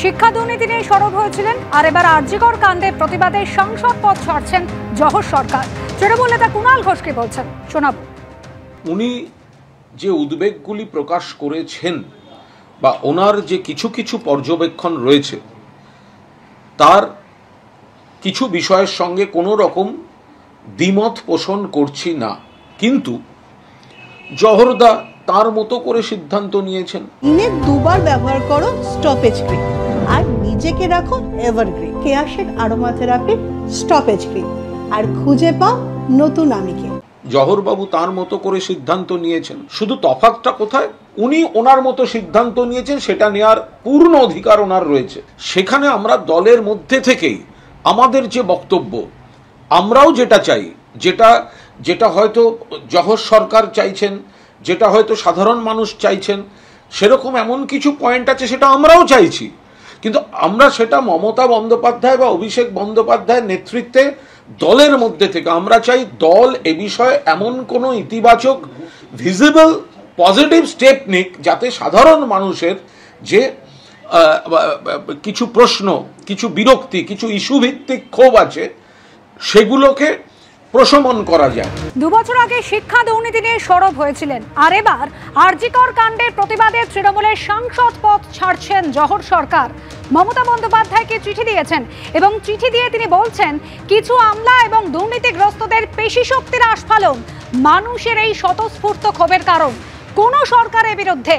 শিক্ষা দুর্নীতি নিয়ে সরব হয়েছিলেন, আর এবার আরজিকর কাণ্ডের প্রতিবাদে সংসদ পদ ছাড়ছেন জহর সরকার। তৃণমূল নেতা কুণাল ঘোষকে বলছেন, শোনাব। উনি যে উদ্বেগগুলি প্রকাশ করেছেন বা ওনার যে কিছু কিছু পর্যবেক্ষণ রয়েছে, তার কিছু বিষয়ের সঙ্গে কোনো রকম দ্বিমত পোষণ করছি না, কিন্তু জহরদা তার মতো করে সিদ্ধান্ত নিয়েছেন। দিনে দুবার ব্যবহার করো স্টপেজ ক্রিম আর নিজেকে রাখো evergreen Keya Seth aroma therapy stop age cream, আর খুঁজে পাও নতুন আমিকে। জহরবাবু তার মতো করে সিদ্ধান্ত নিয়েছেন, শুধু তফাৎটা কোথায়? উনি ওনার মতো সিদ্ধান্ত নিয়েছেন, সেটা নেওয়ার পূর্ণ অধিকার ওনার রয়েছে। সেখানে আমরা দলের মধ্যে থেকেই আমাদের যে বক্তব্য, আমরাও যেটা চাই, যেটা হয়তো জহর সরকার চাইছেন, যেটা হয়তো সাধারণ মানুষ চাইছেন, সেরকম এমন কিছু পয়েন্ট আছে সেটা আমরাও চাইছি, কিন্তু আমরা সেটা মমতা বন্দ্যোপাধ্যায় বা অভিষেক বন্দ্যোপাধ্যায়ের নেতৃত্বে দলের মধ্যে থেকে আমরা চাই দল এ বিষয়ে এমন কোনো ইতিবাচক ভিজিবল পজিটিভ স্টেপ নিক, যাতে সাধারণ মানুষের যে কিছু প্রশ্ন, কিছু বিরক্তি, কিছু ইস্যু ভিত্তিক ক্ষোভ আছে, সেগুলোকে প্রশমন করা যায়। 2 বছর আগে শিক্ষা দুর্নীতি নিয়ে সরব হয়েছিলেন, আর এবার আরজিকর কাণ্ডের প্রতিবাদে তৃণমূলের সাংসদ পদ ছাড়ছেন জহর সরকার। মমতা বন্দ্যোপাধ্যায়কে চিঠি দিয়েছেন এবং চিঠি দিয়ে তিনি বলছেন, কিছু আমলা এবং দুর্নীতিগ্রস্তদের পেশি শক্তির আস্ফালন মানুষের এই স্বতঃস্ফূর্ত ক্ষোভের কারণ। কোন সরকারের বিরুদ্ধে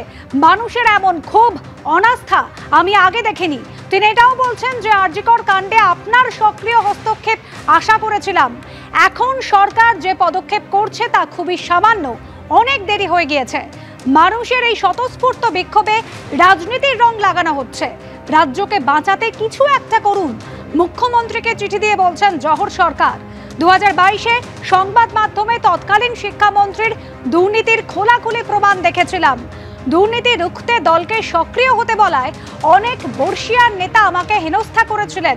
মানুষের এমন ক্ষোভ, অনাস্থা আমি আগে দেখিনি। তিনি এটাও বলছেন যে আরজিকর কাণ্ডে আপনার সক্রিয় হস্তক্ষেপ আশা করেছিলাম, এখন সরকার যে পদক্ষেপ করছে তা খুবই সামান্য, অনেক দেরি হয়ে গিয়েছে। মানুষের এই স্বতঃস্ফূর্ত বিক্ষোভে রাজনীতির রং লাগানো হচ্ছে, রাজ্যকে বাঁচাতে কিছু একটা করুন। মুখ্যমন্ত্রীকে চিঠি দিয়ে বলছেন জহর সরকার। 2022-এ সংবাদ মাধ্যমে তৎকালীন শিক্ষামন্ত্রীর দুর্নীতির খোলাখুলি প্রমাণ দেখেছিলাম। দুর্নীতি রুখতে দলকে সক্রিয় হতে বলায় অনেক বর্ষিয়ার নেতা আমাকে হেনস্থা করেছিলেন।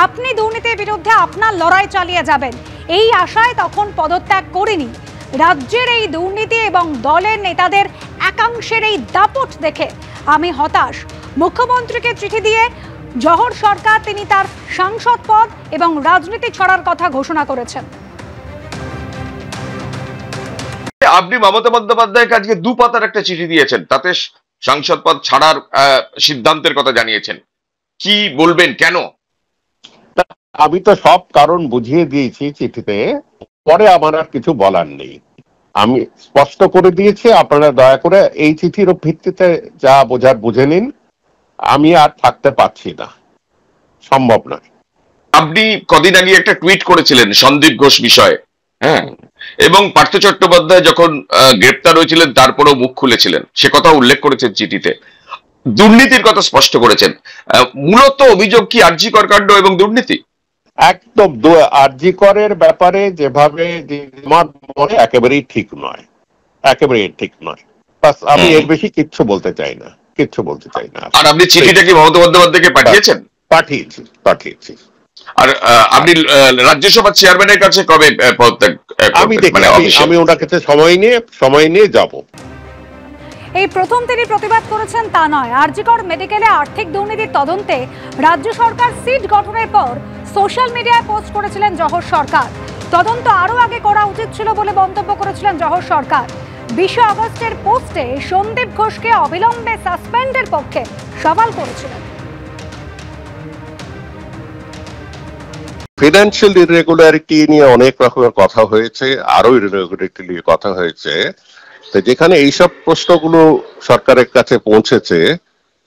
আপনি দুর্নীতির বিরুদ্ধে আপনার লড়াই চালিয়ে যাবেন, এই আশায় তখন পদত্যাগ করিনি। রাজ্যের এই দুর্নীতি এবং দলের নেতাদের একাংশের এই দাপট দেখে আমি হতাশ। মুখ্যমন্ত্রীকে চিঠি দিয়ে জহর সরকার তিনি তার সাংসদ পদ এবং রাজনীতি ছড়ার কথা ঘোষণা করেছেন। আপনি মমতা বন্দ্যোপাধ্যায়কে আজকে 2 পাতার একটা চিঠি দিয়েছেন, তাতে সাংসদ পদ ছাড়ার সিদ্ধান্তের কথা জানিয়েছেন। কি বলবেন, কেন? আমি তো সব কারণ বুঝিয়ে দিয়েছি চিঠিতে, পরে আমার আর কিছু বলার নেই। আমি স্পষ্ট করে দিয়েছি, আপনারা দয়া করে এই চিঠির ভিত্তিতে যা বোঝার বুঝে নিন। আমি আর থাকতে পারছি না, সম্ভব নয়। আপনি কদিন আগে একটা টুইট করেছিলেন সন্দীপ ঘোষ বিষয়ে, হ্যাঁ, এবং পার্থ চট্টোপাধ্যায় যখন গ্রেপ্তার হয়েছিলেন তারপরেও মুখ খুলেছিলেন, সে কথা উল্লেখ করেছেন চিঠিতে। দুর্নীতির কথা স্পষ্ট করেছেন। মূলত অভিযোগ কি আরজিকর কাণ্ড এবং দুর্নীতি? একদম আরজিকরের ব্যাপারে যেভাবে আমার মনে একেবারেই ঠিক নয়, একেবারেই ঠিক নয়। আমি এর বেশি কিচ্ছু বলতে চাই না। আর আপনি চিঠিটা কি মমতা বন্দ্যোপাধ্যায়কে পাঠিয়েছেন? পাঠিয়েছি। আর আপনি রাজ্যসভার চেয়ারম্যানের কাছে কবে পদত্যাগ? আমি ওনার কাছে সময় নিয়ে যাব। এই প্রথম তিনি প্রতিবাদ করেছেন তা নয়। আরজিকর মেডিকেলে আর্থিক দুর্নীতির তদন্তে রাজ্য সরকার সিট গঠনের পর সোশ্যাল মিডিয়ায় পোস্ট করেছিলেন জহর সরকার। তদন্ত আরো আগে করা উচিত ছিল বলে মন্তব্য করেছিলেন জহর সরকার। 20 আগস্টের পোস্টে সন্দীপ ঘোষকে অবিলম্বে সাসপেন্ডের পক্ষে সওয়াল করেছিলেন। ফিনান্সিয়াল ইরেগুলারিটি নিয়ে অনেক রকমের কথা হয়েছে, আরো ইরেগুলারিটি নিয়ে কথা হয়েছে। যেখানে এইসব প্রশ্নগুলো সরকারের কাছে পৌঁছেছে,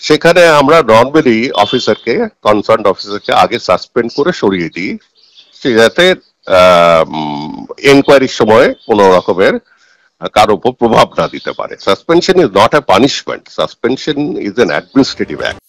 সেখানে আমরা নর্মালি কনসার্ন অফিসারকে আগে সাসপেন্ড করে সরিয়ে দিই, যাতে এনকোয়ারির সময় কোনো রকমের কারো উপর প্রভাব না দিতে পারে। Suspension is not a punishment, suspension is an administrative act.